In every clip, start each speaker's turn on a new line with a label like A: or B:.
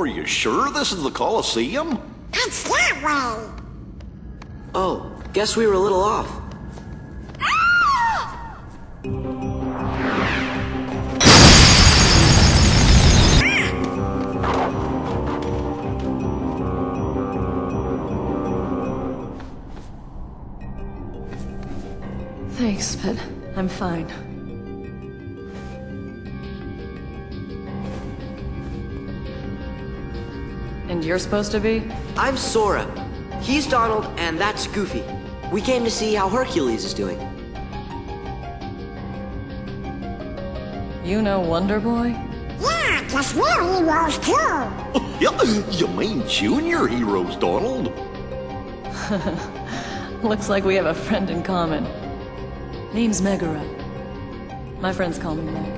A: Are you sure this is the Coliseum?
B: It's that way.
C: Oh, guess we were a little off.
D: Thanks, but I'm fine. And you're supposed to be?
C: I'm Sora. He's Donald, and that's Goofy. We came to see how Hercules is doing.
D: You know Wonder Boy?
B: Yeah, 'cause we're heroes too.
A: Yeah, you mean junior heroes, Donald?
D: Looks like we have a friend in common. Name's Megara. My friends call me Meg.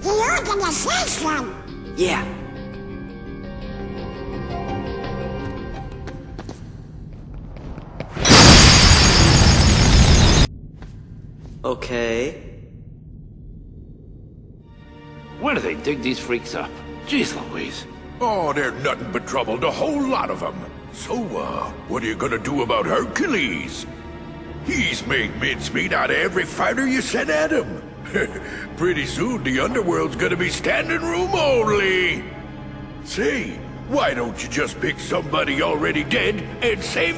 B: The organization.
C: Yeah. Okay.
E: Where do they dig these freaks up? Jeez Louise.
F: Oh, they're nothing but trouble, the whole lot of them. So, what are you gonna do about Hercules? He's made mincemeat out of every fighter you sent at him. Pretty soon, the underworld's gonna be standing room only. Say, why don't you just pick somebody already dead and save...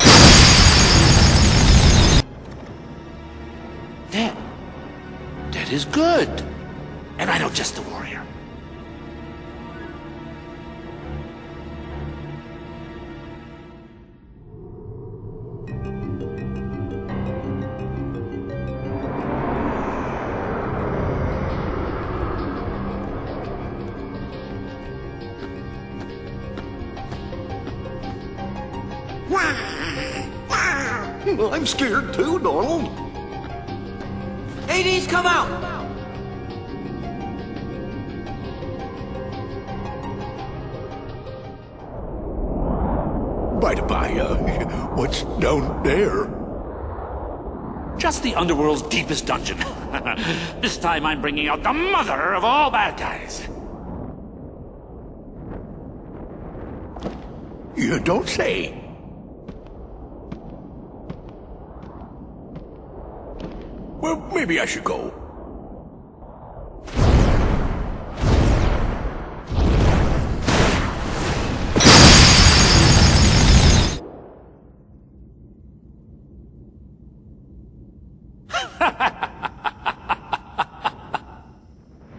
E: Dead. Dead is good. And I know just the warrior.
A: I'm scared too, Donald.
C: Hades, come out!
F: By the by, what's down there?
E: Just the underworld's deepest dungeon. This time I'm bringing out the mother of all bad guys.
F: You don't say. Well, maybe I should go.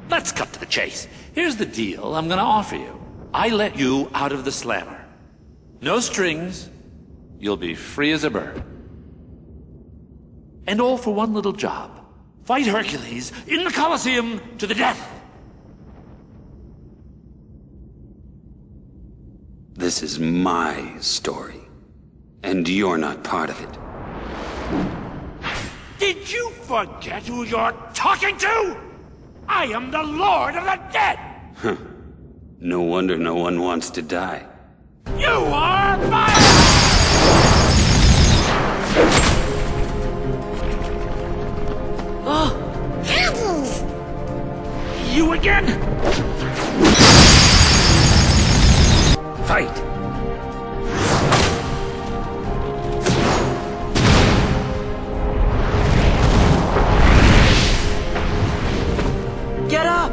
E: Let's cut to the chase. Here's the deal I'm gonna offer you. I let you out of the slammer. No strings. You'll be free as a bird. And all for one little job. Fight Hercules in the Coliseum to the death.
G: This is my story, and you're not part of it.
E: Did you forget who you're talking to? I am the Lord of the Dead!
G: Huh. No wonder no one wants to die.
E: You are fire!
B: Hades.
E: You again? Fight!
C: Get up!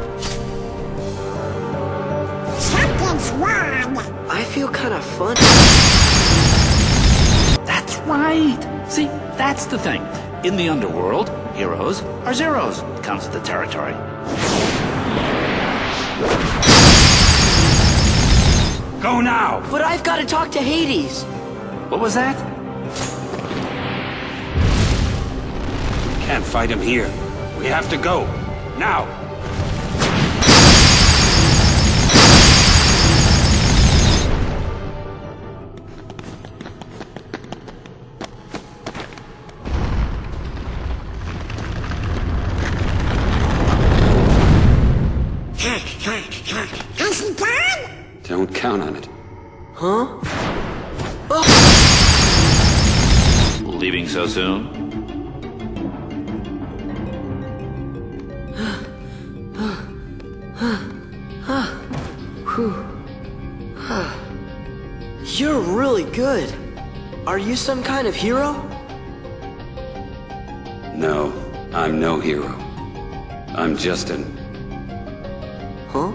B: Something's wrong.
C: I feel kind of funny.
E: That's right! See, that's the thing. In the underworld, heroes are zeros. Counts as the territory. Go now!
C: But I've got to talk to Hades.
E: What was that?
G: Can't fight him here. We have to go. Now!
B: Has he gone?
G: Don't count on it.
C: Huh?
E: Leaving so soon?
C: You're really good. Are you some kind of hero?
G: No, I'm no hero. I'm just an
C: Huh?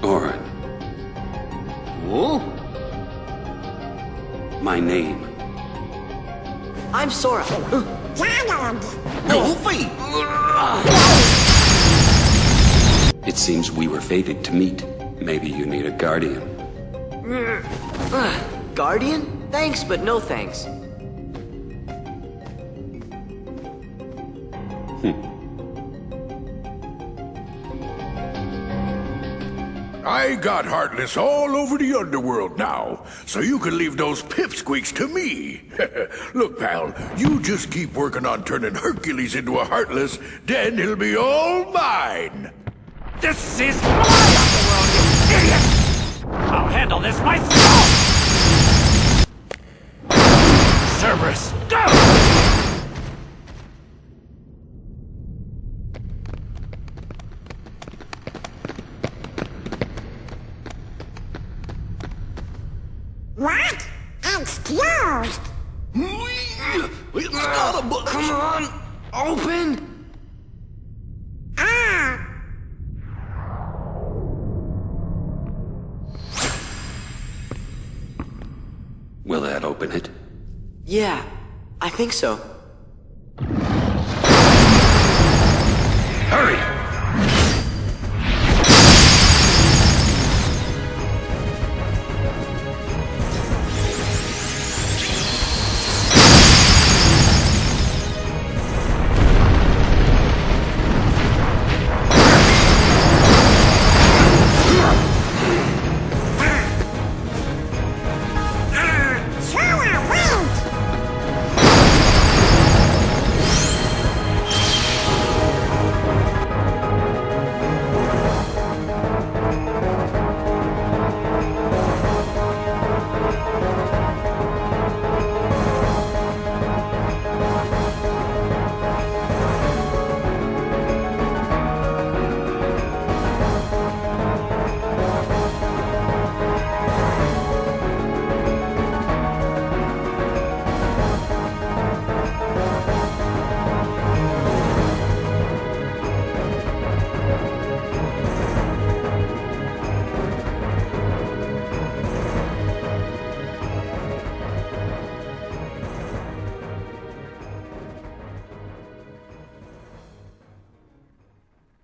G: Orin.
A: Huh?
G: My name.
C: I'm Sora.
B: Donald.
A: Goofy!
G: It seems we were fated to meet. Maybe you need a guardian.
C: Guardian? Thanks, but no thanks.
F: I got Heartless all over the underworld now, so you can leave those pipsqueaks to me. Look, pal, you just keep working on turning Hercules into a Heartless, then he'll be all mine.
E: This is my underworld, you idiot! I'll handle this myself! Cerberus, go!
B: What? It's closed.
A: It's got a book.
C: Come on! Open!
B: Ah.
G: Will that open it?
C: Yeah, I think so.
G: Hurry!